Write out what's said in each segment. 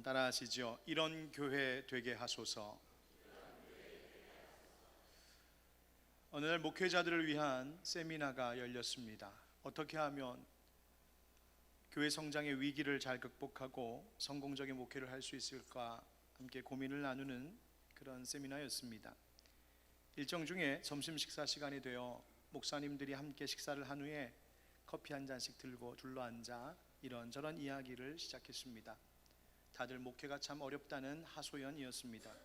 한번 따라하시죠. 이런 교회 되게 하소서. 어느 날 목회자들을 위한 세미나가 열렸습니다. 어떻게 하면 교회 성장의 위기를 잘 극복하고 성공적인 목회를 할 수 있을까 함께 고민을 나누는 그런 세미나였습니다. 일정 중에 점심 식사 시간이 되어 목사님들이 함께 식사를 한 후에 커피 한 잔씩 들고 둘러앉아 이런저런 이야기를 시작했습니다. 다들 목회가 참 어렵다는 하소연이었습니다.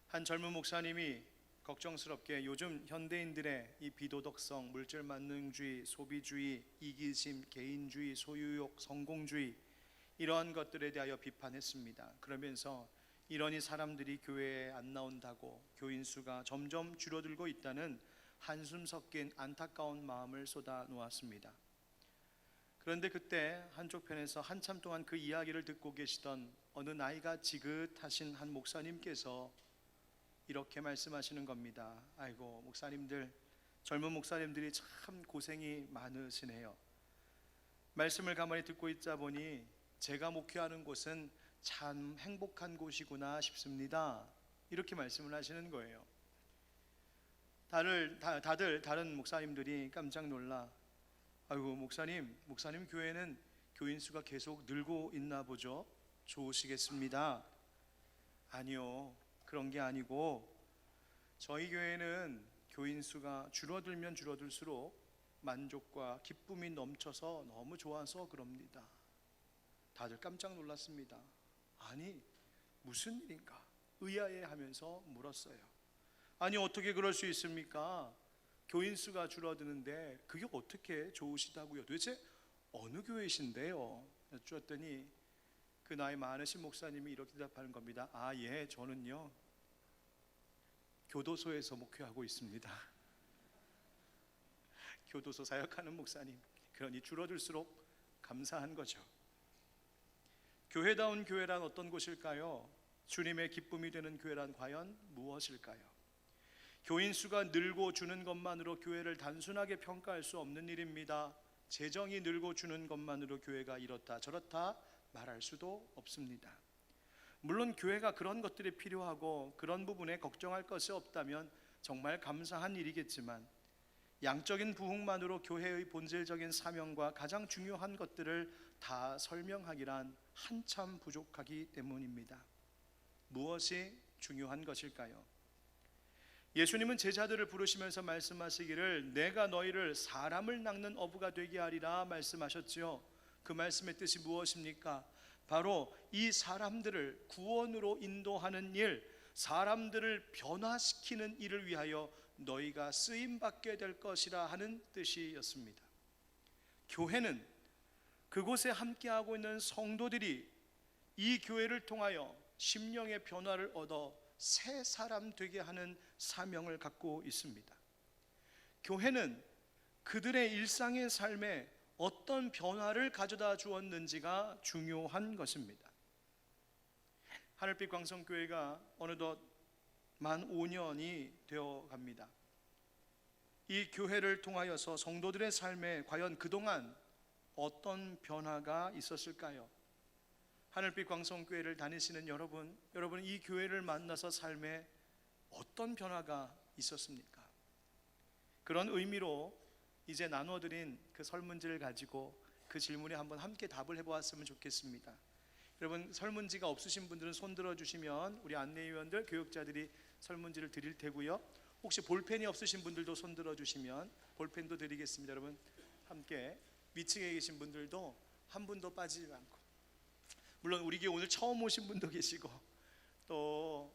한 젊은 목사님이 걱정스럽게 요즘 현대인들의 이 비도덕성, 물질만능주의, 소비주의, 이기심, 개인주의, 소유욕, 성공주의 이러한 것들에 대하여 비판했습니다. 그러면서 이러니 사람들이 교회에 안 나온다고, 교인 수가 점점 줄어들고 있다는 한숨 섞인 안타까운 마음을 쏟아 놓았습니다. 그런데 그때 한쪽 편에서 한참 동안 그 이야기를 듣고 계시던 어느 나이가 지긋하신 한 목사님께서 이렇게 말씀하시는 겁니다. 아이고 목사님들, 젊은 목사님들이 참 고생이 많으시네요. 말씀을 가만히 듣고 있자 보니 제가 목회하는 곳은 참 행복한 곳이구나 싶습니다. 이렇게 말씀을 하시는 거예요. 다들 다른 목사님들이 깜짝 놀라 아이고 목사님 교회는 교인 수가 계속 늘고 있나 보죠? 좋으시겠습니다. 아니요, 그런 게 아니고 저희 교회는 교인 수가 줄어들면 줄어들수록 만족과 기쁨이 넘쳐서 너무 좋아서 그럽니다. 다들 깜짝 놀랐습니다. 아니 무슨 일인가 의아해하면서 물었어요. 아니 어떻게 그럴 수 있습니까? 교인 수가 줄어드는데 그게 어떻게 좋으시다고요? 도대체 어느 교회이신데요? 여쭈었더니 그 나이 많으신 목사님이 이렇게 대답하는 겁니다. 아, 예, 저는요 교도소에서 목회하고 있습니다. 교도소 사역하는 목사님, 그러니 줄어들수록 감사한 거죠. 교회다운 교회란 어떤 곳일까요? 주님의 기쁨이 되는 교회란 과연 무엇일까요? 교인 수가 늘고 주는 것만으로 교회를 단순하게 평가할 수 없는 일입니다. 재정이 늘고 주는 것만으로 교회가 이렇다 저렇다 말할 수도 없습니다. 물론 교회가 그런 것들이 필요하고 그런 부분에 걱정할 것이 없다면 정말 감사한 일이겠지만 양적인 부흥만으로 교회의 본질적인 사명과 가장 중요한 것들을 다 설명하기란 한참 부족하기 때문입니다. 무엇이 중요한 것일까요? 예수님은 제자들을 부르시면서 말씀하시기를 내가 너희를 사람을 낚는 어부가 되게 하리라 말씀하셨지요. 그 말씀의 뜻이 무엇입니까? 바로 이 사람들을 구원으로 인도하는 일, 사람들을 변화시키는 일을 위하여 너희가 쓰임받게 될 것이라 하는 뜻이었습니다. 교회는 그곳에 함께하고 있는 성도들이 이 교회를 통하여 심령의 변화를 얻어 새 사람 되게 하는 사명을 갖고 있습니다. 교회는 그들의 일상의 삶에 어떤 변화를 가져다 주었는지가 중요한 것입니다. 하늘빛 광성교회가 어느덧 만 5년이 되어 갑니다. 이 교회를 통하여서 성도들의 삶에 과연 그동안 어떤 변화가 있었을까요? 하늘빛 광성교회를 다니시는 여러분 이 교회를 만나서 삶에 어떤 변화가 있었습니까? 그런 의미로 이제 나눠드린 그 설문지를 가지고 그 질문에 한번 함께 답을 해보았으면 좋겠습니다. 여러분 설문지가 없으신 분들은 손 들어주시면 우리 안내위원들, 교육자들이 설문지를 드릴 테고요. 혹시 볼펜이 없으신 분들도 손 들어주시면 볼펜도 드리겠습니다. 여러분 함께 위층에 계신 분들도 한 분도 빠지지 않고, 물론 우리 교회 오늘 처음 오신 분도 계시고 또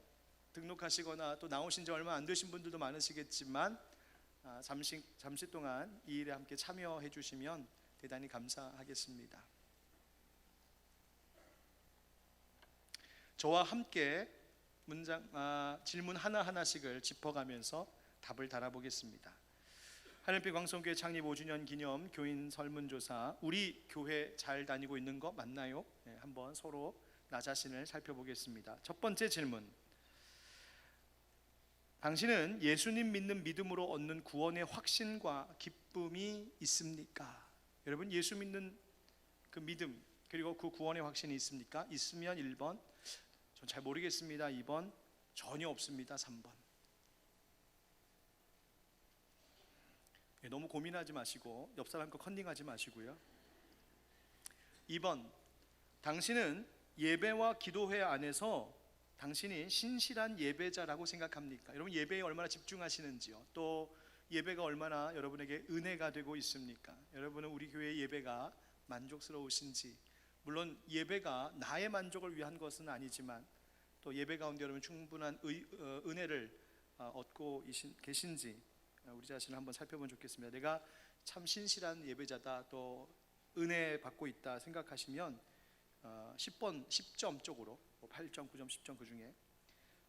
등록하시거나 또 나오신 지 얼마 안 되신 분들도 많으시겠지만 잠시 동안 이 일에 함께 참여해 주시면 대단히 감사하겠습니다. 저와 함께 질문 하나하나씩을 짚어가면서 답을 달아보겠습니다. 하늘빛 광성교회 창립 5주년 기념 교인 설문조사, 우리 교회 잘 다니고 있는 거 맞나요? 네, 한번 서로 나 자신을 살펴보겠습니다. 첫 번째 질문, 당신은 예수님 믿는 믿음으로 얻는 구원의 확신과 기쁨이 있습니까? 여러분 예수 믿는 그 믿음, 그리고 그 구원의 확신이 있습니까? 있으면 1번, 전 잘 모르겠습니다. 2번, 전혀 없습니다. 3번. 너무 고민하지 마시고 옆 사람 거 컨닝하지 마시고요. 2번, 당신은 예배와 기도회 안에서 당신이 신실한 예배자라고 생각합니까? 여러분 예배에 얼마나 집중하시는지요? 또 예배가 얼마나 여러분에게 은혜가 되고 있습니까? 여러분은 우리 교회 예배가 만족스러우신지, 물론 예배가 나의 만족을 위한 것은 아니지만 또 예배 가운데 여러분 충분한 은혜를 얻고 계신지 우리 자신을 한번 살펴보면 좋겠습니다. 내가 참 신실한 예배자다, 또 은혜 받고 있다 생각하시면 10점 쪽으로 8점, 9점, 10점 그 중에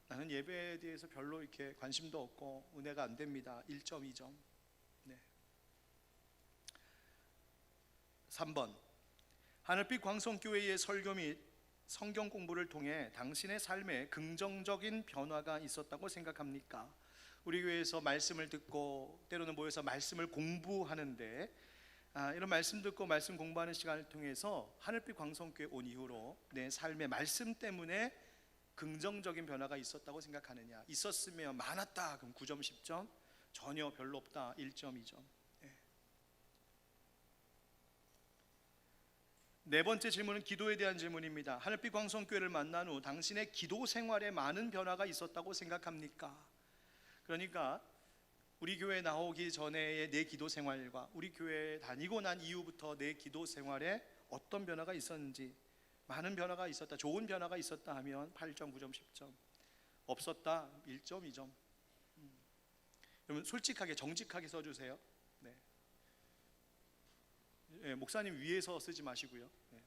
나는 예배에 대해서 별로 이렇게 관심도 없고 은혜가 안 됩니다. 1점, 2점. 네. 3번, 하늘빛 광성교회의 설교 및 성경 공부를 통해 당신의 삶에 긍정적인 변화가 있었다고 생각합니까? 우리 교회에서 말씀을 듣고 때로는 모여서 말씀을 공부하는데 이런 말씀 듣고 말씀 공부하는 시간을 통해서 하늘빛 광성교회 온 이후로 내 삶의 말씀 때문에 긍정적인 변화가 있었다고 생각하느냐? 있었으면 많았다 그럼 9점, 10점, 전혀 별로 없다 1점, 2점. 네 번째 질문은 기도에 대한 질문입니다. 하늘빛 광성교회를 만난 후 당신의 기도 생활에 많은 변화가 있었다고 생각합니까? 그러니까 우리 교회 나오기 전에의 내 기도 생활과 우리 교회 다니고 난 이후부터 내 기도 생활에 어떤 변화가 있었는지, 많은 변화가 있었다, 좋은 변화가 있었다 하면 8점, 9점, 10점, 없었다 1점, 2점. 여러분 솔직하게 정직하게 써주세요. 네. 네, 목사님 위에서 쓰지 마시고요. 네.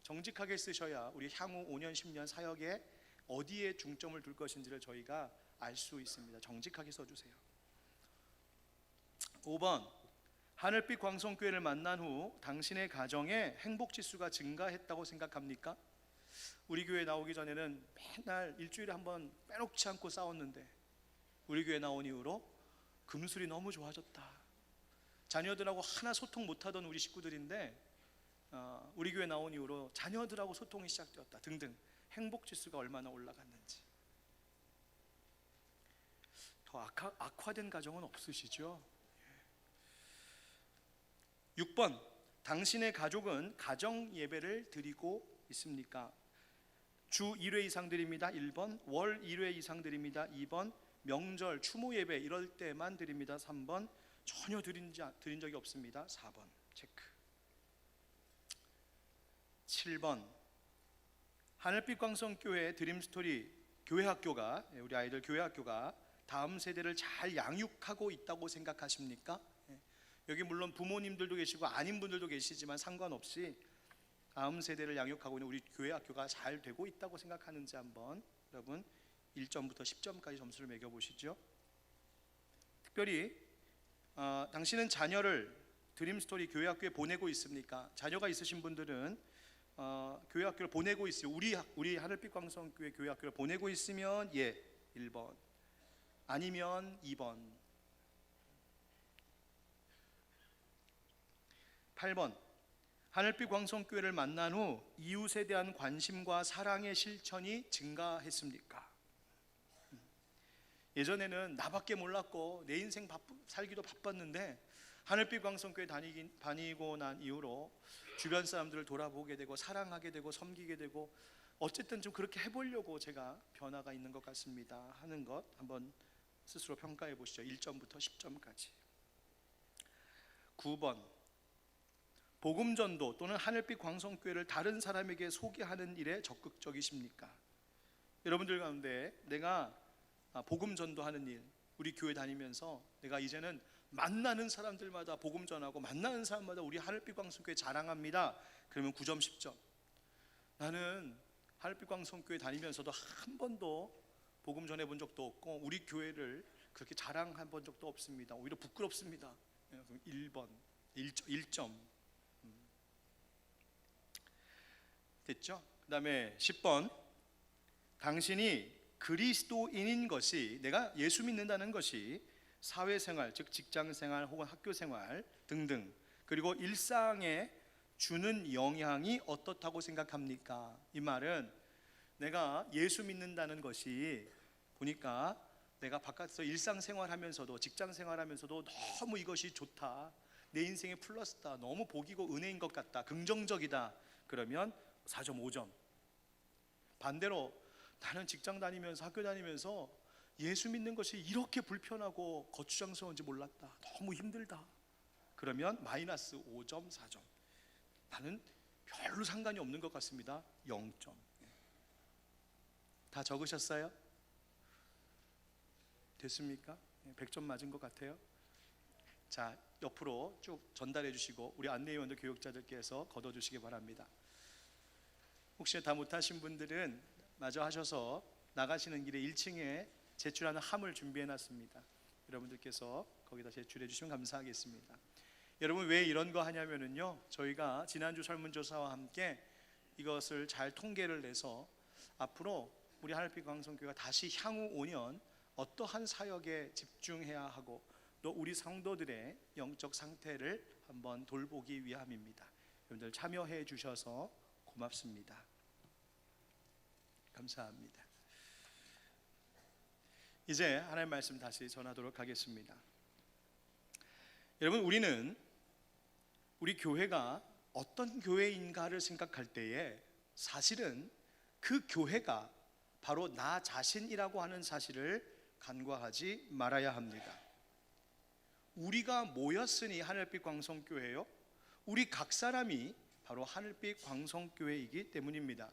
정직하게 쓰셔야 우리 향후 5년, 10년 사역에 어디에 중점을 둘 것인지를 저희가 알 수 있습니다. 정직하게 써주세요. 5번, 하늘빛 광성교회를 만난 후 당신의 가정의 행복 지수가 증가했다고 생각합니까? 우리 교회 나오기 전에는 맨날 일주일에 한 번 빼놓지 않고 싸웠는데 우리 교회 나온 이후로 금술이 너무 좋아졌다. 자녀들하고 하나 소통 못하던 우리 식구들인데 우리 교회 나온 이후로 자녀들하고 소통이 시작되었다 등등, 행복 지수가 얼마나 올라갔는지. 더 악화된 가정은 없으시죠? 6번, 당신의 가족은 가정 예배를 드리고 있습니까? 주 1회 이상 드립니다. 1번, 월 1회 이상 드립니다. 2번, 명절, 추모 예배 이럴 때만 드립니다. 3번, 전혀 드린 적이 없습니다. 4번, 체크. 7번, 하늘빛 광성교회 드림스토리 교회학교가, 우리 아이들 교회학교가 다음 세대를 잘 양육하고 있다고 생각하십니까? 여기 물론 부모님들도 계시고 아닌 분들도 계시지만 상관없이 다음 세대를 양육하고 있는 우리 교회학교가 잘 되고 있다고 생각하는지 한번 여러분 1점부터 10점까지 점수를 매겨보시죠. 특별히 당신은 자녀를 드림스토리 교회학교에 보내고 있습니까? 자녀가 있으신 분들은 교회학교를 보내고 있어요. 우리 하늘빛 광성교회 교회학교를 보내고 있으면 예 1번, 아니면 2번. 8번, 하늘빛 광성교회를 만난 후 이웃에 대한 관심과 사랑의 실천이 증가했습니까? 예전에는 나밖에 몰랐고 내 인생 살기도 바빴는데 하늘빛 광성교회 다니고 난 이후로 주변 사람들을 돌아보게 되고 사랑하게 되고 섬기게 되고 어쨌든 좀 그렇게 해보려고 제가 변화가 있는 것 같습니다 하는 것 한번 스스로 평가해 보시죠. 1점부터 10점까지. 9번, 복음전도 또는 하늘빛 광성교회를 다른 사람에게 소개하는 일에 적극적이십니까? 여러분들 가운데 내가 복음전도하는 일, 우리 교회 다니면서 내가 이제는 만나는 사람들마다 복음전하고 만나는 사람마다 우리 하늘빛 광성교회 자랑합니다. 그러면 9점, 10점. 나는 하늘빛 광성교회 다니면서도 한 번도 복음 전해본 적도 없고 우리 교회를 그렇게 자랑해 본 적도 없습니다. 오히려 부끄럽습니다. 1번, 1점. 됐죠? 그 다음에 10번, 당신이 그리스도인인 것이, 내가 예수 믿는다는 것이 사회생활, 즉 직장생활 혹은 학교생활 등등 그리고 일상에 주는 영향이 어떻다고 생각합니까? 이 말은 내가 예수 믿는다는 것이 보니까 내가 바깥에서 일상생활하면서도 직장생활하면서도 너무 이것이 좋다, 내 인생의 플러스다, 너무 복이고 은혜인 것 같다, 긍정적이다, 그러면 4.5점. 반대로 나는 직장 다니면서 학교 다니면서 예수 믿는 것이 이렇게 불편하고 거추장스러운지 몰랐다, 너무 힘들다, 그러면 마이너스 5점, 4점. 나는 별로 상관이 없는 것 같습니다. 0점. 다 적으셨어요? 됐습니까? 100점 맞은 것 같아요. 자, 옆으로 쭉 전달해 주시고 우리 안내위원들 교육자들께서 걷어 주시기 바랍니다. 혹시 다 못하신 분들은 마저 하셔서 나가시는 길에 1층에 제출하는 함을 준비해 놨습니다. 여러분들께서 거기다 제출해 주시면 감사하겠습니다. 여러분, 왜 이런 거 하냐면은요, 저희가 지난주 설문조사와 함께 이것을 잘 통계를 내서 앞으로 우리 하늘빛 광성교회가 다시 향후 5년 어떠한 사역에 집중해야 하고 또 우리 성도들의 영적 상태를 한번 돌보기 위함입니다. 여러분들 참여해 주셔서 고맙습니다. 감사합니다. 이제 하나님의 말씀 다시 전하도록 하겠습니다. 여러분, 우리는 우리 교회가 어떤 교회인가를 생각할 때에 사실은 그 교회가 바로 나 자신이라고 하는 사실을 간과하지 말아야 합니다. 우리가 모였으니 하늘빛 광성교회요, 우리 각 사람이 바로 하늘빛 광성교회이기 때문입니다.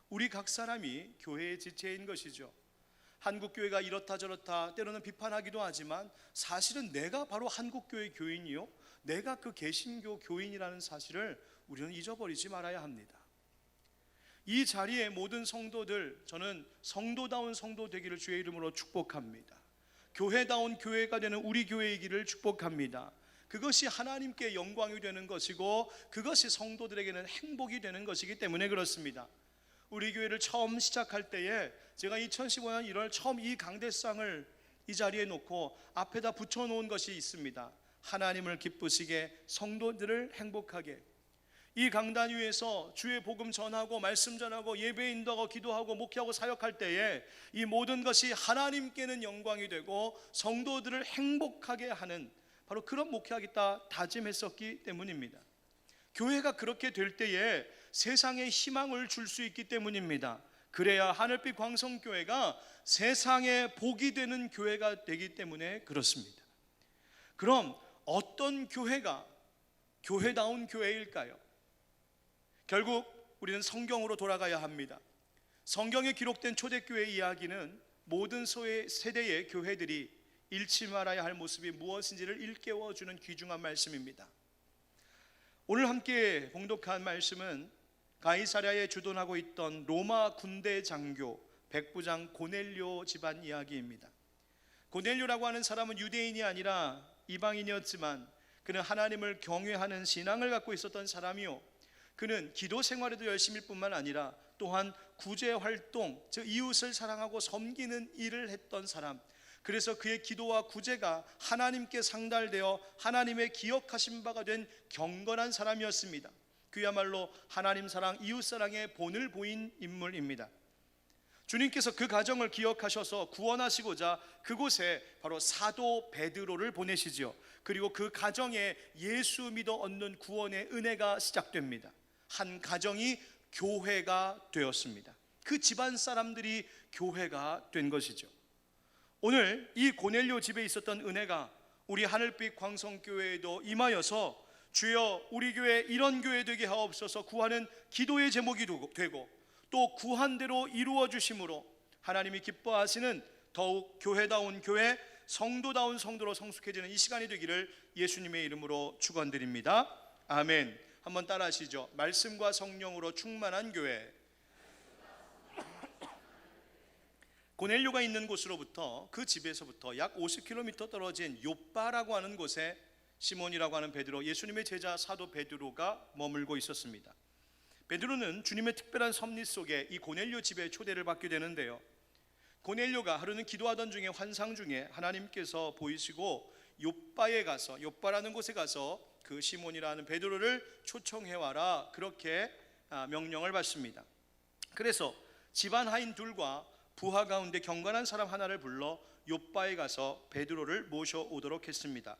우리 각 사람이 교회의 지체인 것이죠. 한국교회가 이렇다 저렇다 때로는 비판하기도 하지만 사실은 내가 바로 한국교회 교인이요, 내가 그 개신교 교인이라는 사실을 우리는 잊어버리지 말아야 합니다. 이 자리에 모든 성도들, 저는 성도다운 성도 되기를 주의 이름으로 축복합니다. 교회다운 교회가 되는 우리 교회이기를 축복합니다. 그것이 하나님께 영광이 되는 것이고 그것이 성도들에게는 행복이 되는 것이기 때문에 그렇습니다. 우리 교회를 처음 시작할 때에 제가 2015년 1월 처음 이 강대상을 이 자리에 놓고 앞에다 붙여놓은 것이 있습니다. 하나님을 기쁘시게, 성도들을 행복하게. 이 강단 위에서 주의 복음 전하고 말씀 전하고 예배 인도하고 기도하고 목회하고 사역할 때에 이 모든 것이 하나님께는 영광이 되고 성도들을 행복하게 하는 바로 그런 목회하겠다 다짐했었기 때문입니다. 교회가 그렇게 될 때에 세상에 희망을 줄 수 있기 때문입니다. 그래야 하늘빛 광성교회가 세상에 복이 되는 교회가 되기 때문에 그렇습니다. 그럼 어떤 교회가 교회다운 교회일까요? 결국 우리는 성경으로 돌아가야 합니다. 성경에 기록된 초대교회 이야기는 모든 세대의 교회들이 잃지 말아야 할 모습이 무엇인지를 일깨워주는 귀중한 말씀입니다. 오늘 함께 봉독한 말씀은 가이사랴에 주둔하고 있던 로마 군대 장교 백부장 고넬료 집안 이야기입니다. 고넬료라고 하는 사람은 유대인이 아니라 이방인이었지만 그는 하나님을 경외하는 신앙을 갖고 있었던 사람이요, 그는 기도 생활에도 열심일 뿐만 아니라 또한 구제 활동, 즉 이웃을 사랑하고 섬기는 일을 했던 사람. 그래서 그의 기도와 구제가 하나님께 상달되어 하나님의 기억하신 바가 된 경건한 사람이었습니다. 그야말로 하나님 사랑, 이웃 사랑의 본을 보인 인물입니다. 주님께서 그 가정을 기억하셔서 구원하시고자 그곳에 바로 사도 베드로를 보내시지요. 그리고 그 가정에 예수 믿어 얻는 구원의 은혜가 시작됩니다. 한 가정이 교회가 되었습니다. 그 집안 사람들이 교회가 된 것이죠. 오늘 이 고넬료 집에 있었던 은혜가 우리 하늘빛 광성교회에도 임하여서 주여 우리 교회 이런 교회 되게 하옵소서 구하는 기도의 제목이 되고 또 구한 대로 이루어 주심으로 하나님이 기뻐하시는 더욱 교회다운 교회, 성도다운 성도로 성숙해지는 이 시간이 되기를 예수님의 이름으로 축원드립니다. 아멘. 한번 따라 하시죠. 말씀과 성령으로 충만한 교회. 고넬료가 있는 곳으로부터, 그 집에서부터 약 50km 떨어진 욥바라고 하는 곳에 시몬이라고 하는 베드로, 예수님의 제자 사도 베드로가 머물고 있었습니다. 베드로는 주님의 특별한 섭리 속에 이 고넬료 집에 초대를 받게 되는데요, 고넬료가 하루는 기도하던 중에 환상 중에 하나님께서 보이시고 욥바에 가서, 욥바라는 곳에 가서 그 시몬이라는 베드로를 초청해 와라, 그렇게 명령을 받습니다. 그래서 집안 하인 둘과 부하 가운데 경건한 사람 하나를 불러 욥바에 가서 베드로를 모셔오도록 했습니다.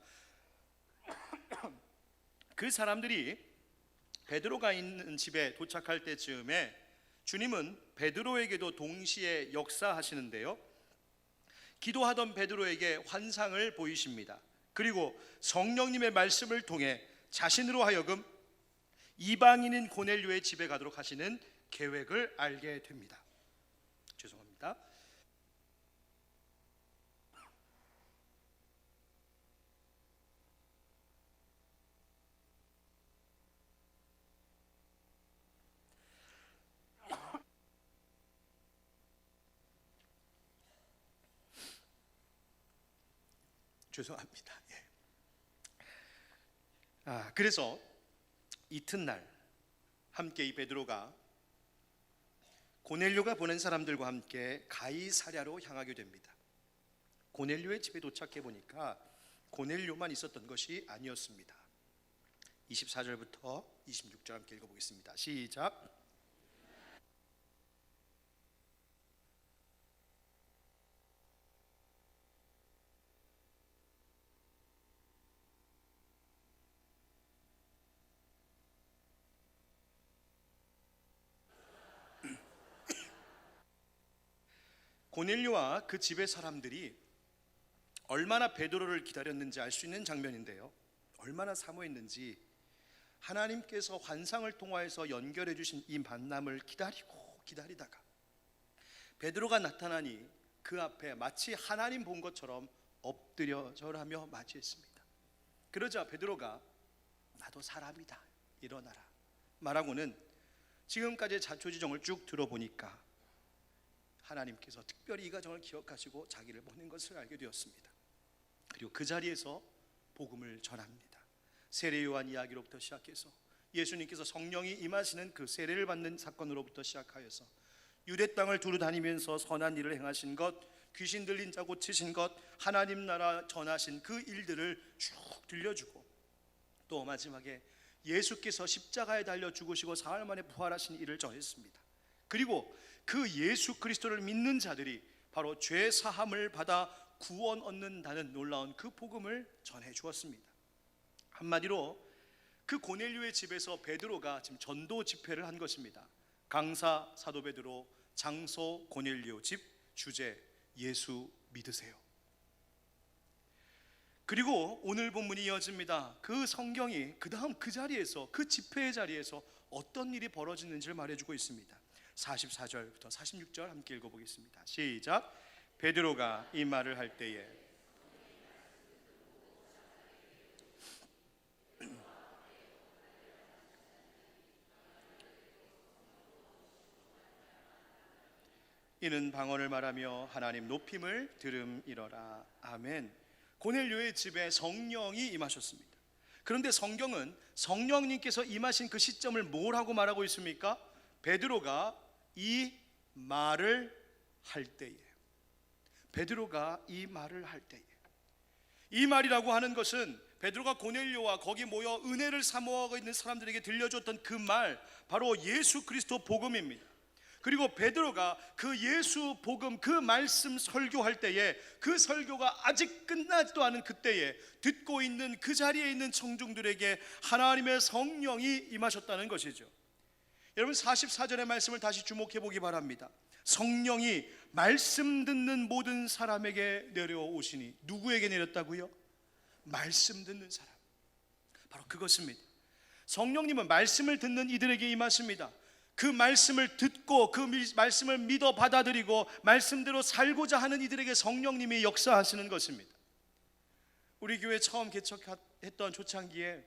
그 사람들이 베드로가 있는 집에 도착할 때쯤에 주님은 베드로에게도 동시에 역사하시는데요, 기도하던 베드로에게 환상을 보이십니다. 그리고 성령님의 말씀을 통해 자신으로 하여금 이방인인 고넬료의 집에 가도록 하시는 계획을 알게 됩니다. 죄송합니다. 죄송합니다. 그래서 이튿날 함께 이 베드로가 고넬료가 보낸 사람들과 함께 가이사랴로 향하게 됩니다. 고넬료의 집에 도착해 보니까 고넬료만 있었던 것이 아니었습니다. 24절부터 26절 함께 읽어보겠습니다. 시작. 고넬료와 그 집의 사람들이 얼마나 베드로를 기다렸는지 알 수 있는 장면인데요, 얼마나 사모했는지 하나님께서 환상을 통하여서 연결해 주신 이 만남을 기다리다가 베드로가 나타나니 그 앞에 마치 하나님 본 것처럼 엎드려 절하며 맞이했습니다. 그러자 베드로가 나도 사람이다, 일어나라 말하고는 지금까지의 자초지종을 쭉 들어보니까 하나님께서 특별히 이 가정을 기억하시고 자기를 보낸 것을 알게 되었습니다. 그리고 그 자리에서 복음을 전합니다. 세례 요한 이야기로부터 시작해서 예수님께서 성령이 임하시는 그 세례를 받는 사건으로부터 시작하여서 유대 땅을 두루 다니면서 선한 일을 행하신 것, 귀신 들린 자 고치신 것, 하나님 나라 전하신 그 일들을 쭉 들려주고, 또 마지막에 예수께서 십자가에 달려 죽으시고 사흘 만에 부활하신 일을 전했습니다. 그리고 그 예수 그리스도를 믿는 자들이 바로 죄 사함을 받아 구원 얻는다는 놀라운 그 복음을 전해 주었습니다. 한마디로 그 고넬료의 집에서 베드로가 지금 전도 집회를 한 것입니다. 강사 사도 베드로, 장소 고넬료 집, 주제 예수 믿으세요. 그리고 오늘 본문이 이어집니다. 그 성경이 그 다음 그 자리에서, 그 집회의 자리에서 어떤 일이 벌어지는지를 말해주고 있습니다. 44절부터 46절 함께 읽어보겠습니다. 시작. 베드로가 이 말을 할 때에 이는 방언을 말하며 하나님 높임을 들음이러라. 아멘. 고넬료의 집에 성령이 임하셨습니다. 그런데 성경은 성령님께서 임하신 그 시점을 뭐라고 말하고 있습니까? 베드로가 이 말을 할 때에, 베드로가 이 말을 할 때에, 이 말이라고 하는 것은 베드로가 고넬료와 거기 모여 은혜를 사모하고 있는 사람들에게 들려줬던 그 말, 바로 예수 그리스도 복음입니다. 그리고 베드로가 그 예수 복음, 그 말씀 설교할 때에, 그 설교가 아직 끝나지도 않은 그때에 듣고 있는 그 자리에 있는 청중들에게 하나님의 성령이 임하셨다는 것이죠. 여러분 44절의 말씀을 다시 주목해 보기 바랍니다. 성령이 말씀 듣는 모든 사람에게 내려오시니, 누구에게 내렸다고요? 말씀 듣는 사람, 바로 그것입니다. 성령님은 말씀을 듣는 이들에게 임하십니다. 그 말씀을 듣고 그 말씀을 믿어 받아들이고 말씀대로 살고자 하는 이들에게 성령님이 역사하시는 것입니다. 우리 교회 처음 개척했던 초창기에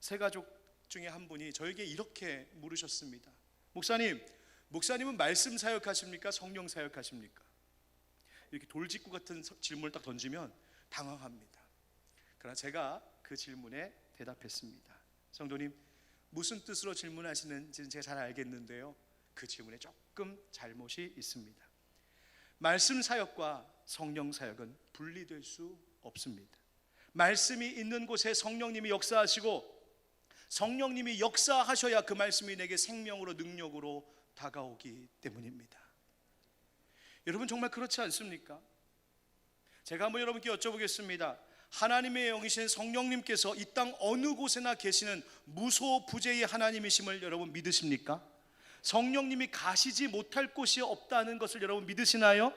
세 가족 중에 한 분이 저에게 이렇게 물으셨습니다. 목사님은 말씀 사역하십니까? 성령 사역하십니까? 이렇게 돌직구 같은 질문을 딱 던지면 당황합니다. 그러나 제가 그 질문에 대답했습니다. 성도님, 무슨 뜻으로 질문하시는지는 제가 잘 알겠는데요, 그 질문에 조금 잘못이 있습니다. 말씀 사역과 성령 사역은 분리될 수 없습니다. 말씀이 있는 곳에 성령님이 역사하시고 성령님이 역사하셔야 그 말씀이 내게 생명으로 능력으로 다가오기 때문입니다. 여러분 정말 그렇지 않습니까? 제가 한번 여러분께 여쭤보겠습니다. 하나님의 영이신 성령님께서 이 땅 어느 곳에나 계시는 무소부재의 하나님이심을 여러분 믿으십니까? 성령님이 가시지 못할 곳이 없다는 것을 여러분 믿으시나요?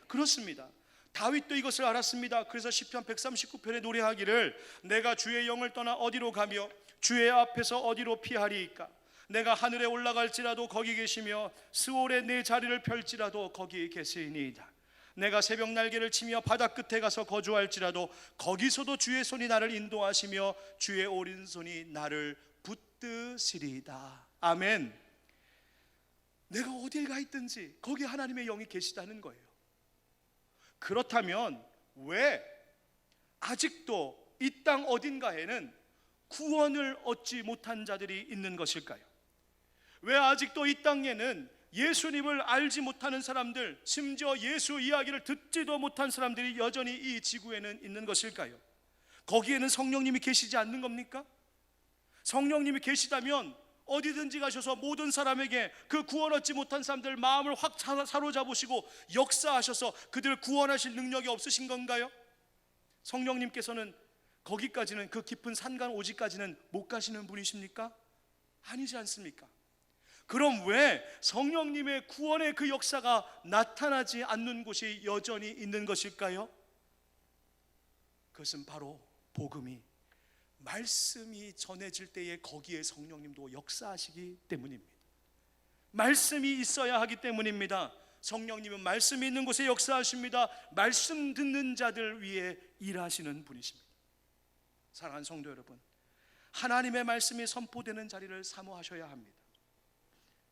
그렇습니다. 다윗도 이것을 알았습니다. 그래서 시편 139편에 노래하기를 내가 주의 영을 떠나 어디로 가며 주의 앞에서 어디로 피하리이까? 내가 하늘에 올라갈지라도 거기 계시며 스올에 내 자리를 펼지라도 거기 계시니이다. 내가 새벽 날개를 치며 바다 끝에 가서 거주할지라도 거기서도 주의 손이 나를 인도하시며 주의 오른손이 나를 붙드시리이다. 아멘. 내가 어딜 가 있든지 거기 하나님의 영이 계시다는 거예요. 그렇다면 왜 아직도 이 땅 어딘가에는 구원을 얻지 못한 자들이 있는 것일까요? 왜 아직도 이 땅에는 예수님을 알지 못하는 사람들, 심지어 예수 이야기를 듣지도 못한 사람들이 여전히 이 지구에는 있는 것일까요? 거기에는 성령님이 계시지 않는 겁니까? 성령님이 계시다면 어디든지 가셔서 모든 사람에게 그 구원 얻지 못한 사람들 마음을 확 사로잡으시고 역사하셔서 그들을 구원하실 능력이 없으신 건가요? 성령님께서는 거기까지는, 그 깊은 산간 오지까지는 못 가시는 분이십니까? 아니지 않습니까? 그럼 왜 성령님의 구원의 그 역사가 나타나지 않는 곳이 여전히 있는 것일까요? 그것은 바로 복음이, 말씀이 전해질 때에 거기에 성령님도 역사하시기 때문입니다. 말씀이 있어야 하기 때문입니다. 성령님은 말씀이 있는 곳에 역사하십니다. 말씀 듣는 자들 위해 일하시는 분이십니다. 사랑하는 성도 여러분, 하나님의 말씀이 선포되는 자리를 사모하셔야 합니다.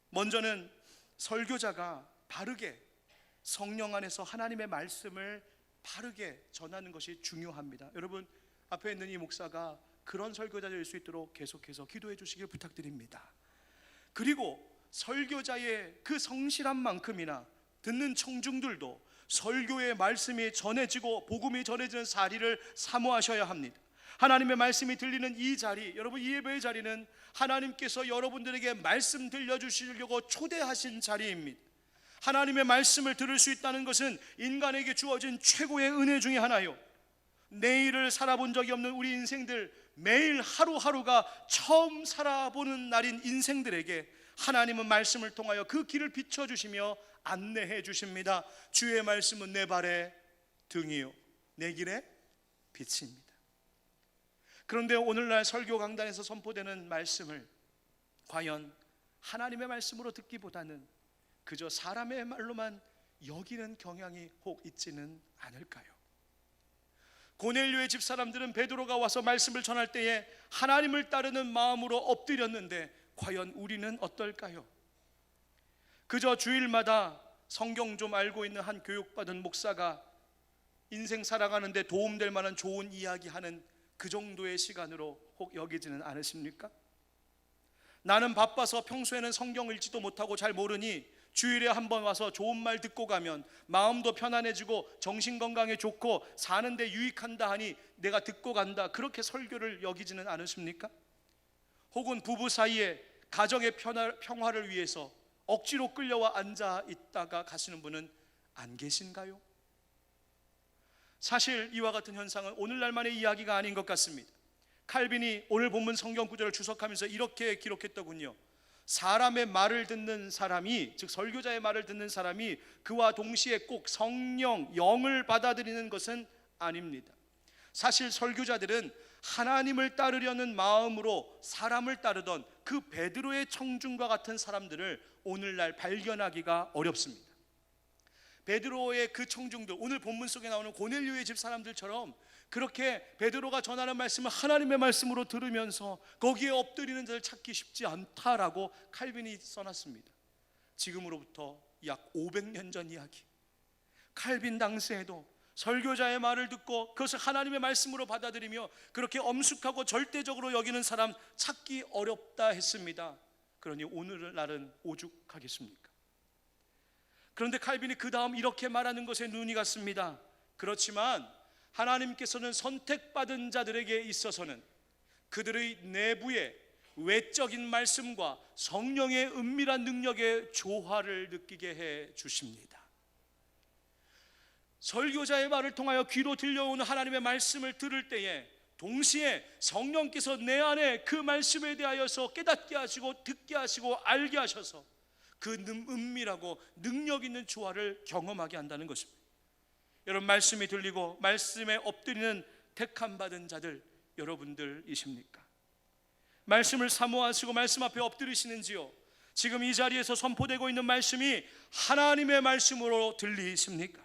먼저는 설교자가 바르게 성령 안에서 하나님의 말씀을 바르게 전하는 것이 중요합니다. 여러분, 앞에 있는 이 목사가 그런 설교자 될 수 있도록 계속해서 기도해 주시길 부탁드립니다. 그리고 설교자의 그 성실한 만큼이나 듣는 청중들도 설교의 말씀이 전해지고 복음이 전해지는 자리를 사모하셔야 합니다. 하나님의 말씀이 들리는 이 자리, 여러분 이 예배의 자리는 하나님께서 여러분들에게 말씀 들려주시려고 초대하신 자리입니다. 하나님의 말씀을 들을 수 있다는 것은 인간에게 주어진 최고의 은혜 중에 하나요. 내일을 살아본 적이 없는 우리 인생들, 매일 하루하루가 처음 살아보는 날인 인생들에게 하나님은 말씀을 통하여 그 길을 비춰주시며 안내해 주십니다. 주의 말씀은 내 발의 등이요 내 길의 빛입니다. 그런데 오늘날 설교 강단에서 선포되는 말씀을 과연 하나님의 말씀으로 듣기보다는 그저 사람의 말로만 여기는 경향이 혹 있지는 않을까요? 고넬료의 집사람들은 베드로가 와서 말씀을 전할 때에 하나님을 따르는 마음으로 엎드렸는데 과연 우리는 어떨까요? 그저 주일마다 성경 좀 알고 있는 한 교육받은 목사가 인생 살아가는데 도움될 만한 좋은 이야기하는 그 정도의 시간으로 혹 여기지는 않으십니까? 나는 바빠서 평소에는 성경 읽지도 못하고 잘 모르니 주일에 한번 와서 좋은 말 듣고 가면 마음도 편안해지고 정신건강에 좋고 사는데 유익한다 하니 내가 듣고 간다, 그렇게 설교를 여기지는 않으십니까? 혹은 부부 사이에 가정의 평화를 위해서 억지로 끌려와 앉아 있다가 가시는 분은 안 계신가요? 사실 이와 같은 현상은 오늘날만의 이야기가 아닌 것 같습니다. 칼빈이 오늘 본문 성경 구절을 주석하면서 이렇게 기록했더군요. 사람의 말을 듣는 사람이, 즉 설교자의 말을 듣는 사람이 그와 동시에 꼭 성령, 영을 받아들이는 것은 아닙니다. 사실 설교자들은 하나님을 따르려는 마음으로 사람을 따르던 그 베드로의 청중과 같은 사람들을 오늘날 발견하기가 어렵습니다. 베드로의 그 청중들, 오늘 본문 속에 나오는 고넬료의 집 사람들처럼 그렇게 베드로가 전하는 말씀을 하나님의 말씀으로 들으면서 거기에 엎드리는 자를 찾기 쉽지 않다라고 칼빈이 써놨습니다. 지금으로부터 약 500년 전 이야기. 칼빈 당시에도 설교자의 말을 듣고 그것을 하나님의 말씀으로 받아들이며 그렇게 엄숙하고 절대적으로 여기는 사람 찾기 어렵다 했습니다. 그러니 오늘날은 오죽하겠습니까? 그런데 칼빈이 그 다음 이렇게 말하는 것에 눈이 갔습니다. 그렇지만 하나님께서는 선택받은 자들에게 있어서는 그들의 내부에 외적인 말씀과 성령의 은밀한 능력의 조화를 느끼게 해 주십니다. 설교자의 말을 통하여 귀로 들려오는 하나님의 말씀을 들을 때에 동시에 성령께서 내 안에 그 말씀에 대하여서 깨닫게 하시고 듣게 하시고 알게 하셔서 그 은밀하고 능력 있는 조화를 경험하게 한다는 것입니다. 여러분, 말씀이 들리고 말씀에 엎드리는 택함 받은 자들 여러분들이십니까? 말씀을 사모하시고 말씀 앞에 엎드리시는지요? 지금 이 자리에서 선포되고 있는 말씀이 하나님의 말씀으로 들리십니까?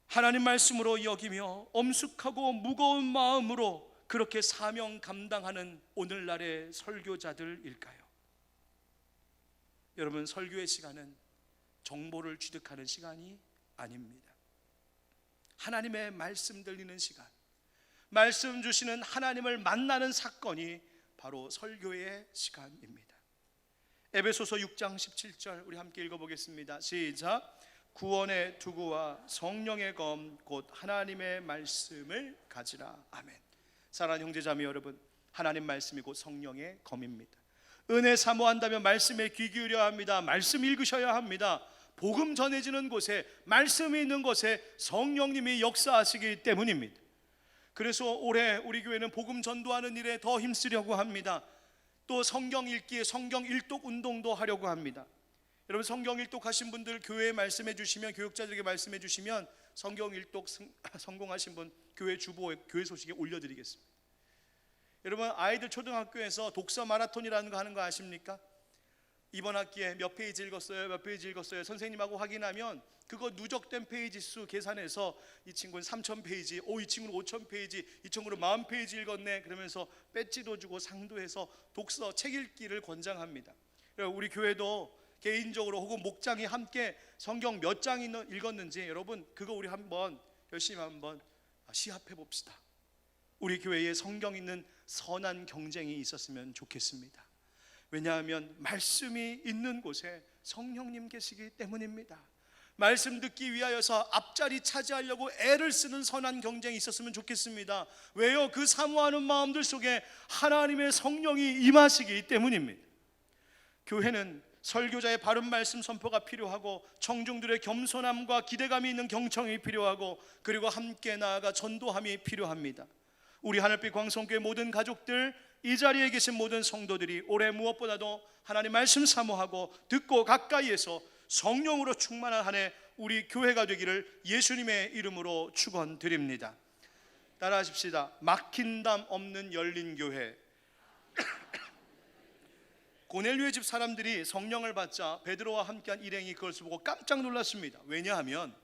하나님 말씀으로 여기며 엄숙하고 무거운 마음으로 그렇게 사명 감당하는 오늘날의 설교자들일까요? 여러분, 설교의 시간은 정보를 취득하는 시간이 아닙니다. 하나님의 말씀 들리는 시간, 말씀 주시는 하나님을 만나는 사건이 바로 설교의 시간입니다. 에베소서 6장 17절 우리 함께 읽어보겠습니다. 시작. 구원의 투구와 성령의 검 곧 하나님의 말씀을 가지라. 아멘. 사랑하는 형제자매 여러분, 하나님 말씀이 곧 성령의 검입니다. 은혜 사모한다면 말씀에 귀 기울여야 합니다. 말씀 읽으셔야 합니다. 복음 전해지는 곳에, 말씀이 있는 곳에 성령님이 역사하시기 때문입니다. 그래서 올해 우리 교회는 복음 전도하는 일에 더 힘쓰려고 합니다. 또 성경 읽기에 성경 일독 운동도 하려고 합니다. 여러분, 성경 일독하신 분들 교회에 말씀해 주시면, 교육자들에게 말씀해 주시면 성경 일독 성공하신 분 교회 주보에, 교회 소식에 올려드리겠습니다. 여러분, 아이들 초등학교에서 독서 마라톤이라는 거 하는 거 아십니까? 이번 학기에 몇 페이지 읽었어요, 몇 페이지 읽었어요 선생님하고 확인하면 그거 누적된 페이지 수 계산해서 이 친구는 3,000페이지, 이 친구는 5,000페이지, 이 친구는 40,000페이지 읽었네 그러면서 배지도 주고 상도 해서 독서, 책 읽기를 권장합니다. 우리 교회도 개인적으로 혹은 목장이 함께 성경 몇 장 읽었는지 여러분 그거 우리 한번 열심히 한번 시합해 봅시다. 우리 교회에 성경 있는 선한 경쟁이 있었으면 좋겠습니다. 왜냐하면 말씀이 있는 곳에 성령님 계시기 때문입니다. 말씀 듣기 위하여서 앞자리 차지하려고 애를 쓰는 선한 경쟁이 있었으면 좋겠습니다. 왜요? 그 사모하는 마음들 속에 하나님의 성령이 임하시기 때문입니다. 교회는 설교자의 바른 말씀 선포가 필요하고 청중들의 겸손함과 기대감이 있는 경청이 필요하고 그리고 함께 나아가 전도함이 필요합니다. 우리 하늘빛 광성교회 모든 가족들, 이 자리에 계신 모든 성도들이 올해 무엇보다도 하나님 말씀 사모하고 듣고 가까이에서 성령으로 충만한 한 해 우리 교회가 되기를 예수님의 이름으로 축원드립니다. 따라하십시다. 막힌 담 없는 열린 교회. 고넬료의 집 사람들이 성령을 받자 베드로와 함께한 일행이 그것을 보고 깜짝 놀랐습니다. 왜냐하면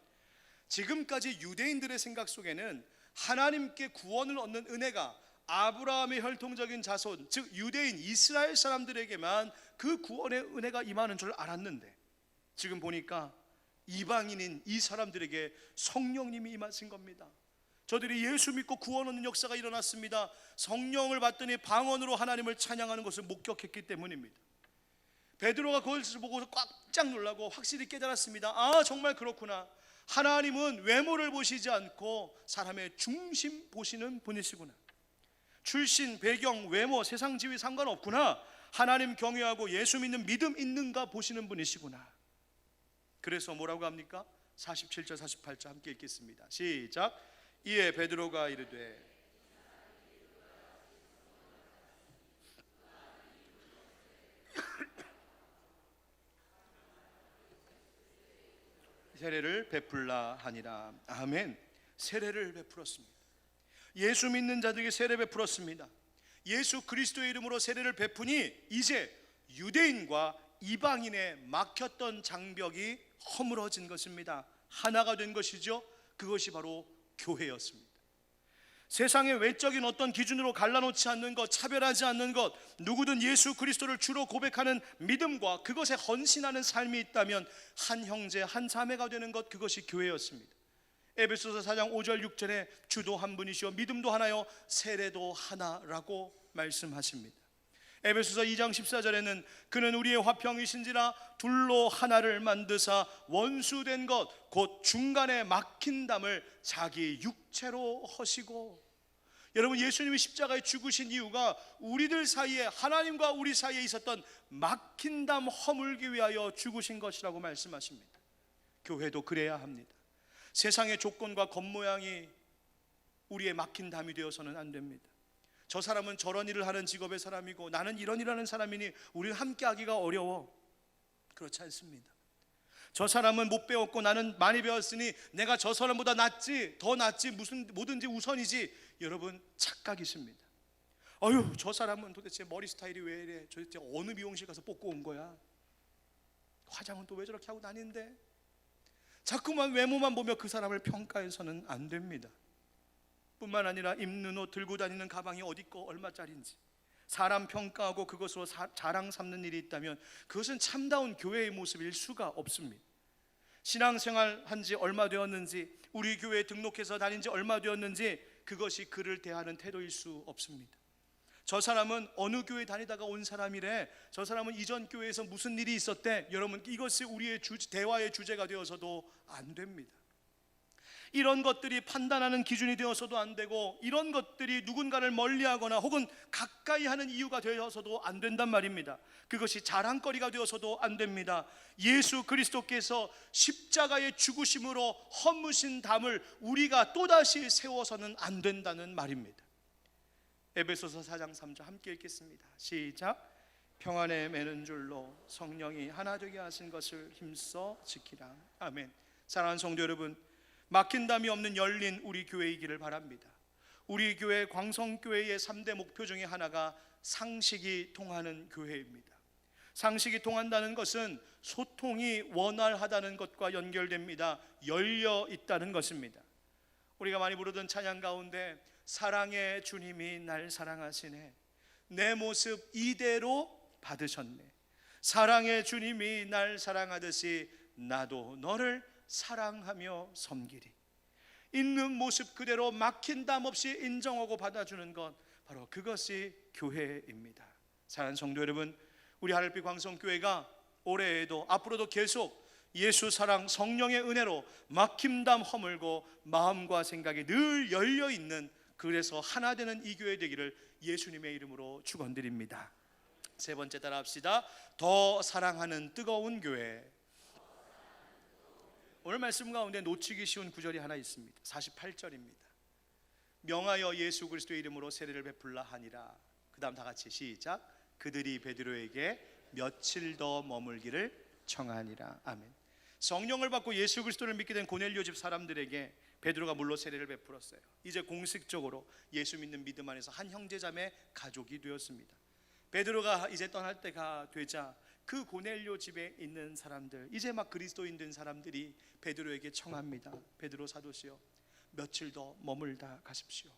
지금까지 유대인들의 생각 속에는 하나님께 구원을 얻는 은혜가 아브라함의 혈통적인 자손, 즉 유대인 이스라엘 사람들에게만 그 구원의 은혜가 임하는 줄 알았는데 지금 보니까 이방인인 이 사람들에게 성령님이 임하신 겁니다. 저들이 예수 믿고 구원 얻는 역사가 일어났습니다. 성령을 받더니 방언으로 하나님을 찬양하는 것을 목격했기 때문입니다. 베드로가 그것을 보고 깜짝 놀라고 확실히 깨달았습니다. 아, 정말 그렇구나. 하나님은 외모를 보시지 않고 사람의 중심 보시는 분이시구나. 출신, 배경, 외모, 세상 지위 상관없구나. 하나님 경외하고 예수 믿는 믿음 있는가 보시는 분이시구나. 그래서 뭐라고 합니까? 47절 48절 함께 읽겠습니다. 시작. 이에 베드로가 이르되 세례를 베풀라 하니라. 아멘. 세례를 베풀었습니다. 예수 믿는 자들에게 세례 베풀었습니다. 예수 그리스도의 이름으로 세례를 베푸니 이제 유대인과 이방인의 막혔던 장벽이 허물어진 것입니다. 하나가 된 것이죠. 그것이 바로 교회였습니다. 세상의 외적인 어떤 기준으로 갈라놓지 않는 것, 차별하지 않는 것, 누구든 예수 그리스도를 주로 고백하는 믿음과 그것에 헌신하는 삶이 있다면 한 형제, 한 자매가 되는 것, 그것이 교회였습니다. 에베소서 4장 5절 6절에 주도 한 분이시오 믿음도 하나요 세례도 하나라고 말씀하십니다. 에베소서 2장 14절에는 그는 우리의 화평이신지라 둘로 하나를 만드사 원수된 것 곧 중간에 막힌 담을 자기 육체로 허시고. 여러분, 예수님이 십자가에 죽으신 이유가 우리들 사이에, 하나님과 우리 사이에 있었던 막힌 담 허물기 위하여 죽으신 것이라고 말씀하십니다. 교회도 그래야 합니다. 세상의 조건과 겉모양이 우리의 막힌 담이 되어서는 안 됩니다. 저 사람은 저런 일을 하는 직업의 사람이고 나는 이런 일을 하는 사람이니 우리는 함께 하기가 어려워. 그렇지 않습니다. 저 사람은 못 배웠고 나는 많이 배웠으니 내가 저 사람보다 더 낫지, 뭐든지 우선이지. 여러분, 착각이십니다. 어휴, 저 사람은 도대체 머리 스타일이 왜 이래? 도대체 어느 미용실 가서 뽑고 온 거야? 화장은 또 왜 저렇게 하고 다니는데? 자꾸만 외모만 보며 그 사람을 평가해서는 안 됩니다. 뿐만 아니라 입는 옷, 들고 다니는 가방이 어디 거 얼마짜리인지 사람 평가하고 그것으로 자랑 삼는 일이 있다면 그것은 참다운 교회의 모습일 수가 없습니다. 신앙생활 한 지 얼마 되었는지, 우리 교회에 등록해서 다닌 지 얼마 되었는지, 그것이 그를 대하는 태도일 수 없습니다. 저 사람은 어느 교회 다니다가 온 사람이래, 저 사람은 이전 교회에서 무슨 일이 있었대. 여러분, 이것이 우리의 대화의 주제가 되어서도 안 됩니다. 이런 것들이 판단하는 기준이 되어서도 안 되고, 이런 것들이 누군가를 멀리하거나 혹은 가까이 하는 이유가 되어서도 안 된단 말입니다. 그것이 자랑거리가 되어서도 안 됩니다. 예수 그리스도께서 십자가의 죽으심으로 허무신 담을 우리가 또다시 세워서는 안 된다는 말입니다. 에베소서 4장 3절 함께 읽겠습니다. 시작. 평안에 매는 줄로 성령이 하나 되게 하신 것을 힘써 지키라. 아멘. 사랑하는 성도 여러분, 막힌 담이 없는 열린 우리 교회이기를 바랍니다. 우리 교회 광성교회의 3대 목표 중에 하나가 상식이 통하는 교회입니다. 상식이 통한다는 것은 소통이 원활하다는 것과 연결됩니다. 열려 있다는 것입니다. 우리가 많이 부르던 찬양 가운데 사랑의 주님이 날 사랑하시네, 내 모습 이대로 받으셨네, 사랑의 주님이 날 사랑하듯이 나도 너를 사랑하며 섬기리. 있는 모습 그대로 막힌 담 없이 인정하고 받아주는 것, 바로 그것이 교회입니다. 사랑하는 성도 여러분, 우리 하늘빛 광성교회가 올해에도 앞으로도 계속 예수 사랑 성령의 은혜로 막힘 담 허물고 마음과 생각이 늘 열려있는, 그래서 하나 되는 이 교회 되기를 예수님의 이름으로 축원드립니다. 세 번째 따라 합시다. 더 사랑하는 뜨거운 교회. 오늘 말씀 가운데 놓치기 쉬운 구절이 하나 있습니다. 48절입니다. 명하여 예수 그리스도의 이름으로 세례를 베풀라 하니라. 그 다음 다 같이 시작. 그들이 베드로에게 며칠 더 머물기를 청하니라. 아멘. 성령을 받고 예수 그리스도를 믿게 된 고넬료 집 사람들에게 베드로가 물로 세례를 베풀었어요. 이제 공식적으로 예수 믿는 믿음 안에서 한 형제자매 가족이 되었습니다. 베드로가 이제 떠날 때가 되자 그 고넬료 집에 있는 사람들, 이제 막 그리스도인 된 사람들이 베드로에게 청합니다. 베드로 사도시여, 며칠 더 머물다 가십시오.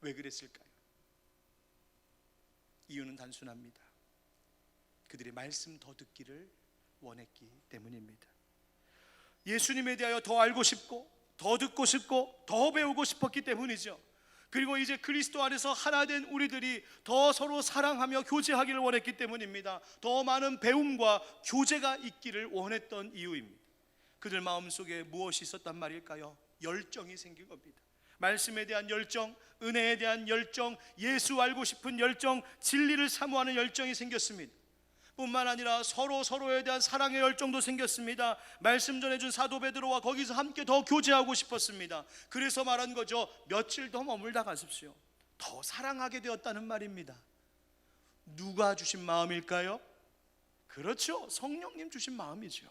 왜 그랬을까요? 이유는 단순합니다. 그들이 말씀 더 듣기를 원했기 때문입니다. 예수님에 대하여 더 알고 싶고 더 듣고 싶고 더 배우고 싶었기 때문이죠. 그리고 이제 그리스도 안에서 하나 된 우리들이 더 서로 사랑하며 교제하기를 원했기 때문입니다. 더 많은 배움과 교제가 있기를 원했던 이유입니다. 그들 마음속에 무엇이 있었단 말일까요? 열정이 생긴 겁니다. 말씀에 대한 열정, 은혜에 대한 열정, 예수 알고 싶은 열정, 진리를 사모하는 열정이 생겼습니다. 뿐만 아니라 서로에 대한 사랑의 열정도 생겼습니다. 말씀 전해준 사도 베드로와 거기서 함께 더 교제하고 싶었습니다. 그래서 말한 거죠. 며칠 더 머물다 가십시오. 더 사랑하게 되었다는 말입니다. 누가 주신 마음일까요? 그렇죠, 성령님 주신 마음이죠.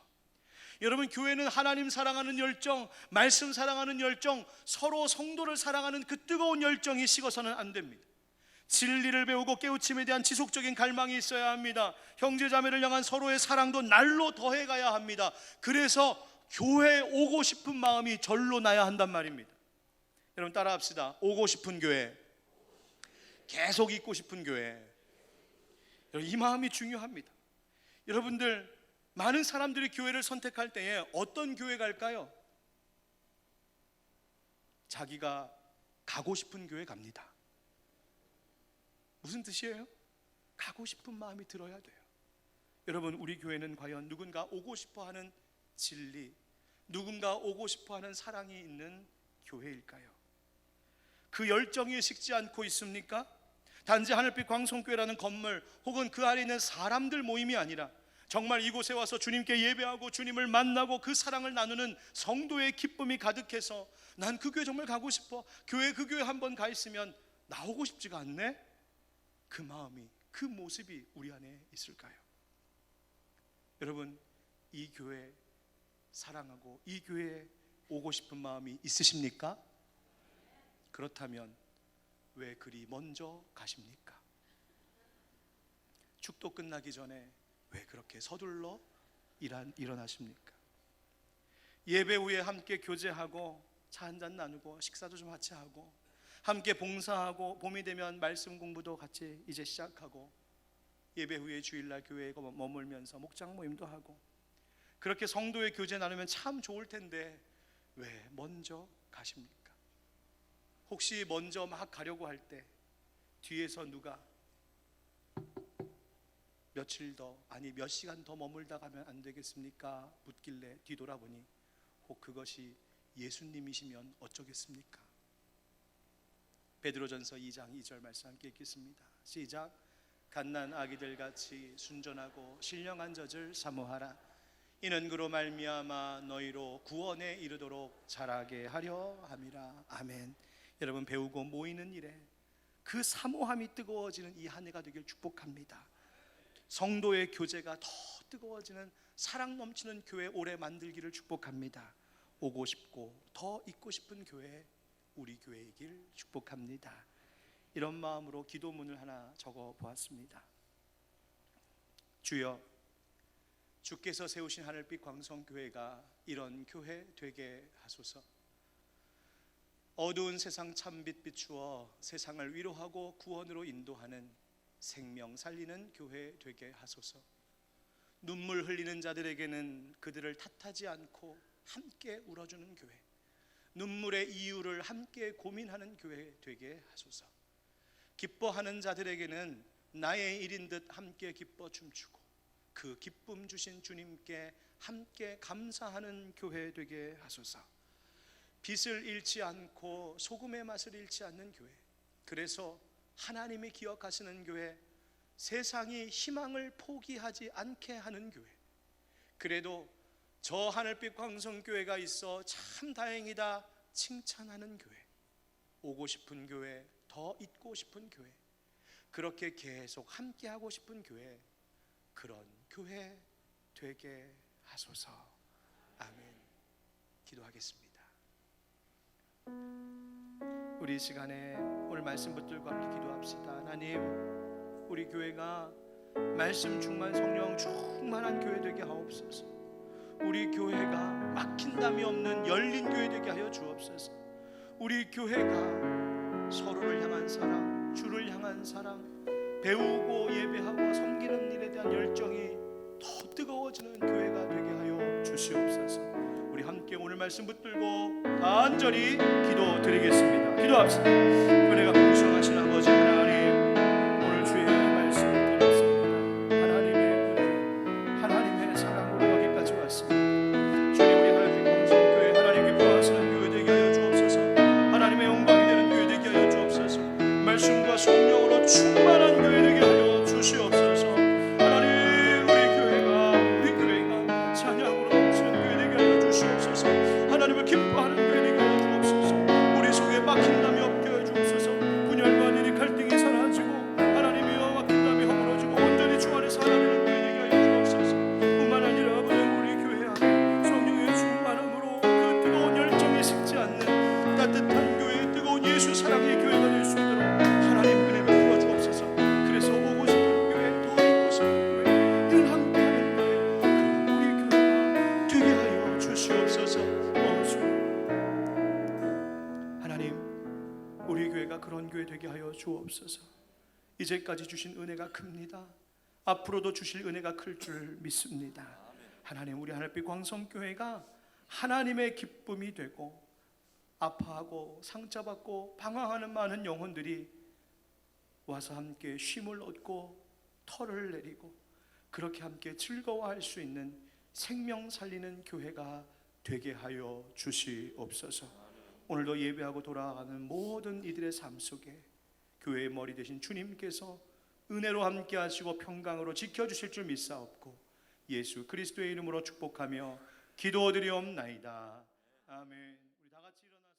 여러분, 교회는 하나님 사랑하는 열정, 말씀 사랑하는 열정, 서로 성도를 사랑하는 그 뜨거운 열정이 식어서는 안 됩니다. 진리를 배우고 깨우침에 대한 지속적인 갈망이 있어야 합니다. 형제자매를 향한 서로의 사랑도 날로 더해가야 합니다. 그래서 교회에 오고 싶은 마음이 절로 나야 한단 말입니다. 여러분 따라합시다. 오고 싶은 교회, 계속 있고 싶은 교회. 이 마음이 중요합니다. 여러분들, 많은 사람들이 교회를 선택할 때에 어떤 교회 갈까요? 자기가 가고 싶은 교회 갑니다. 무슨 뜻이에요? 가고 싶은 마음이 들어야 돼요. 여러분, 우리 교회는 과연 누군가 오고 싶어하는 진리, 누군가 오고 싶어하는 사랑이 있는 교회일까요? 그 열정이 식지 않고 있습니까? 단지 하늘빛 광성교회라는 건물 혹은 그 안에 있는 사람들 모임이 아니라 정말 이곳에 와서 주님께 예배하고 주님을 만나고 그 사랑을 나누는 성도의 기쁨이 가득해서 난 그 교회 정말 가고 싶어, 그 교회 한번 가 있으면 나오고 싶지가 않네, 그 마음이, 그 모습이 우리 안에 있을까요? 여러분, 이 교회 사랑하고 이 교회에 오고 싶은 마음이 있으십니까? 그렇다면 왜 그리 먼저 가십니까? 축도 끝나기 전에 왜 그렇게 서둘러 일어나십니까? 예배 후에 함께 교제하고 차 한잔 나누고 식사도 좀 같이 하고 함께 봉사하고 봄이 되면 말씀 공부도 같이 이제 시작하고 예배 후에 주일날 교회에 머물면서 목장 모임도 하고 그렇게 성도의 교제 나누면 참 좋을 텐데 왜 먼저 가십니까? 혹시 먼저 막 가려고 할 때 뒤에서 누가 며칠 더, 아니 몇 시간 더 머물다 가면 안 되겠습니까? 묻길래 뒤돌아보니 혹 그것이 예수님이시면 어쩌겠습니까? 베드로전서 2장 2절 말씀 함께 읽겠습니다. 시작. 갓난 아기들 같이 순전하고 신령한 젖을 사모하라. 이는 그로 말미암아 너희로 구원에 이르도록 자라게 하려 함이라. 아멘. 여러분, 배우고 모이는 일에 그 사모함이 뜨거워지는 이 한 해가 되길 축복합니다. 성도의 교제가 더 뜨거워지는 사랑 넘치는 교회 오래 만들기를 축복합니다. 오고 싶고 더 있고 싶은 교회, 우리 교회이길 축복합니다. 이런 마음으로 기도문을 하나 적어 보았습니다. 주여, 주께서 세우신 하늘빛 광성교회가 이런 교회 되게 하소서. 어두운 세상 참빛 비추어 세상을 위로하고 구원으로 인도하는 생명 살리는 교회 되게 하소서. 눈물 흘리는 자들에게는 그들을 탓하지 않고 함께 울어주는 교회, 눈물의 이유를 함께 고민하는 교회 되게 하소서. 기뻐하는 자들에게는 나의 일인 듯 함께 기뻐 춤추고 그 기쁨 주신 주님께 함께 감사하는 교회 되게 하소서. 빛을 잃지 않고 소금의 맛을 잃지 않는 교회, 그래서 하나님이 기억하시는 교회, 세상이 희망을 포기하지 않게 하는 교회, 그래도 저 하늘빛 광성교회가 있어 참 다행이다 칭찬하는 교회, 오고 싶은 교회, 더 있고 싶은 교회, 그렇게 계속 함께 하고 싶은 교회, 그런 교회 되게 하소서. 아멘. 기도하겠습니다. 우리 이 시간에 오늘 말씀 붙들고 함께 기도합시다. 하나님, 우리 교회가 말씀 충만 성령 충만한 교회 되게 하옵소서. 우리 교회가 막힌담이 없는 열린 교회 되게 하여 주옵소서. 우리 교회가 서로를 향한 사랑, 주를 향한 사랑, 배우고 예배하고 섬기는 일에 대한 열정이 더 뜨거워지는 교회가 되게 하여 주시옵소서. 우리 함께 오늘 말씀 붙들고 간절히 기도드리겠습니다. 기도합시다. 은혜가 풍성하신 아버지 하나님, 오늘 주의 말씀 드렸습니다. 하나님의 은혜, 하나님의 사랑으로 여기까지 왔습니다. 주님, 우리 하나님 광성교회 하나님 기뻐하시는 교회 되게 하여 주옵소서. 하나님의 영광이 되는 교회 되게 하여 주옵소서. 말씀과 성령으로 충만한 교회 되게 하여 주시옵소서. 하나님, 우리 교회가 찬양으로 넘치는 교회 되게 하여 주시옵소서. 하나님을 기뻐하는 교회 되게 하여 주옵소서. 우리 속에 막힌담이 없게 하여 주옵소서. 분열과 일이 갈등이 사라지고 하나님이여 막힌담이 허물어지고 온전히 주 안에서 하나님을 교회 되게 하여 주옵소서. 뿐만 아니라 아버지, 우리 교회 안에 성령의 충만함으로 그 뜨거운 열정이 식지 않는 따뜻한 교회, 뜨거운 예수 사랑의 교회가 될 수 있도록 하나님 은혜를 부어 주옵소서. 그래서 오고 싶은 교회, 더 있고 싶은 교회, 늘 함께하는 교회, 그런 우리 교회가 되게 하여 주시옵소서. 하나님, 우리 교회가 그런 교회 되게 하여 주옵소서. 이제까지 주신 은혜가 큽니다. 앞으로도 주실 은혜가 클 줄 믿습니다. 하나님, 우리 하늘빛 광성교회가 하나님의 기쁨이 되고 아파하고 상처받고 방황하는 많은 영혼들이 와서 함께 쉼을 얻고 털을 내리고 그렇게 함께 즐거워할 수 있는 생명 살리는 교회가 되게 하여 주시옵소서. 오늘도 예배하고 돌아가는 모든 이들의 삶 속에 교회의 머리 되신 주님께서 은혜로 함께 하시고 평강으로 지켜주실 줄 믿사옵고 예수 그리스도의 이름으로 축복하며 기도드리옵나이다. 아멘.